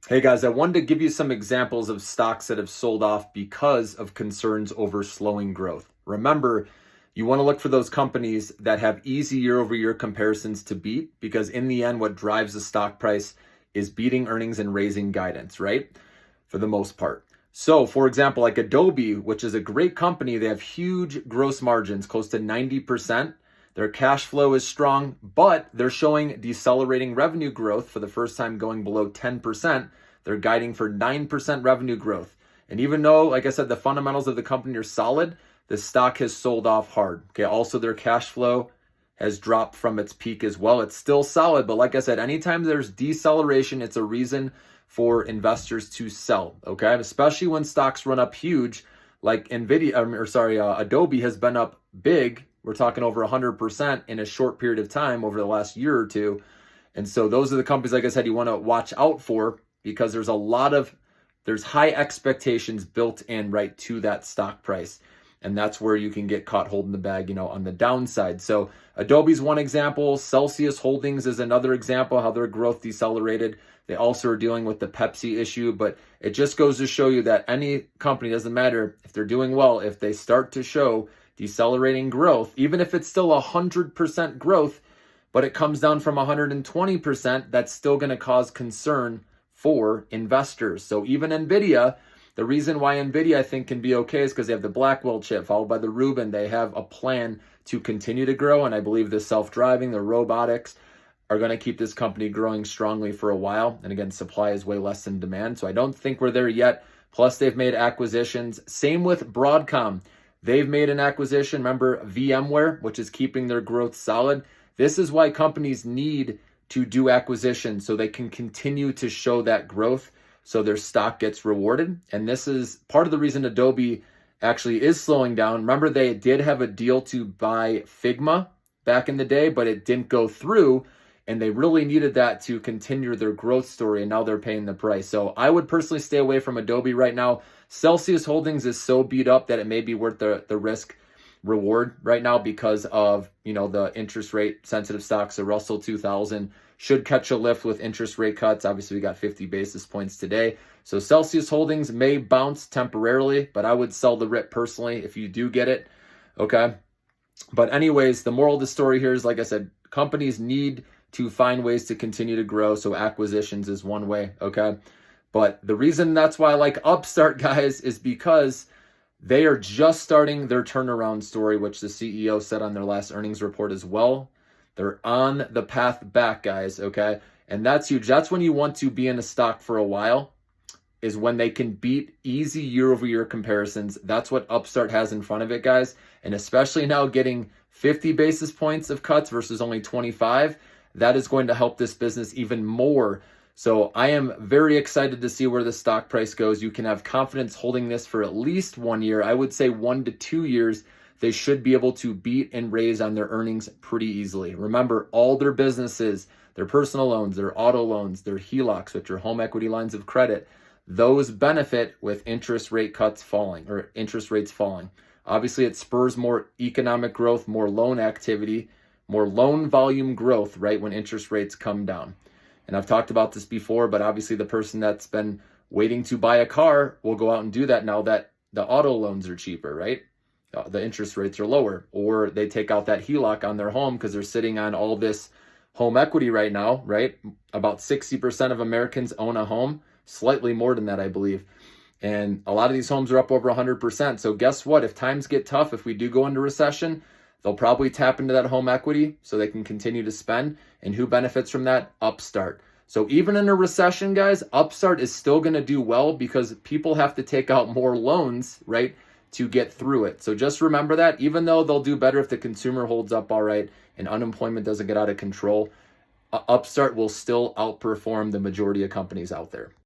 Hey guys, I wanted to give you some examples of stocks that have sold off because of concerns over slowing growth. Remember, you want to look for those companies that have easy year over year comparisons to beat because in the end, what drives the stock price is beating earnings and raising guidance, right? For the most part. So, for example, like Adobe, which is a great company, they have huge gross margins, close to 90%. Their cash flow is strong, but they're showing decelerating revenue growth for the first time going below 10%. They're guiding for 9% revenue growth. And even though, like I said, the fundamentals of the company are solid, the stock has sold off hard. Okay. Also, their cash flow has dropped from its peak as well. It's still solid, but like I said, anytime there's deceleration, it's a reason for investors to sell. Okay. Especially when stocks run up huge, like Adobe has been up big. We're talking over 100% in a short period of time over the last year or two. And so those are the companies, like I said, you want to watch out for because there's high expectations built in right to that stock price. And that's where you can get caught holding the bag, on the downside. So Adobe's one example. Celsius Holdings is another example, how their growth decelerated. They also are dealing with the Pepsi issue, but it just goes to show you that any company, doesn't matter if they're doing well, if they start to show decelerating growth, even if it's still 100% growth, but it comes down from 120%, that's still going to cause concern for investors. So even Nvidia, the reason why Nvidia I think can be okay is because they have the Blackwell chip followed by the Rubin. They have a plan to continue to grow, and I believe the self-driving, the robotics are going to keep this company growing strongly for a while. And again, supply is way less than demand. So I don't think we're there yet. Plus, they've made acquisitions. Same with Broadcom. They've made an acquisition. Remember VMware, which is keeping their growth solid. This is why companies need to do acquisitions so they can continue to show that growth so their stock gets rewarded. And this is part of the reason Adobe actually is slowing down. Remember, they did have a deal to buy Figma back in the day, but it didn't go through. And they really needed that to continue their growth story. And now they're paying the price. So I would personally stay away from Adobe right now. Celsius Holdings is so beat up that it may be worth the risk reward right now because of, the interest rate sensitive stocks. The Russell 2000 should catch a lift with interest rate cuts. Obviously, we got 50 basis points today. So Celsius Holdings may bounce temporarily, but I would sell the RIP personally if you do get it. Okay. But anyways, the moral of the story here is, like I said, companies need to find ways to continue to grow. So acquisitions is one way. Okay. But the reason that's why I like Upstart, guys, is because they are just starting their turnaround story, which the CEO said on their last earnings report as well. They're on the path back, guys, okay? And that's huge. That's when you want to be in a stock for a while, is when they can beat easy year-over-year comparisons. That's what Upstart has in front of it, guys. And especially now getting 50 basis points of cuts versus only 25, that is going to help this business even more. So I am very excited to see where the stock price goes. You can have confidence holding this for at least 1 year. I would say 1 to 2 years. They should be able to beat and raise on their earnings pretty easily. Remember, all their businesses, their personal loans, their auto loans, their HELOCs, which are home equity lines of credit, those benefit with interest rate cuts falling or interest rates falling. Obviously, it spurs more economic growth, more loan activity, more loan volume growth, right, when interest rates come down. And I've talked about this before, but obviously the person that's been waiting to buy a car will go out and do that now that the auto loans are cheaper, right? The interest rates are lower, or they take out that HELOC on their home because they're sitting on all this home equity right now, right? About 60% of Americans own a home, slightly more than that, I believe. And a lot of these homes are up over 100%. So guess what? If times get tough, if we do go into recession, they'll probably tap into that home equity so they can continue to spend. And who benefits from that? Upstart. So even in a recession, guys, Upstart is still going to do well because people have to take out more loans, right, to get through it. So just remember that, even though they'll do better if the consumer holds up all right and unemployment doesn't get out of control, Upstart will still outperform the majority of companies out there.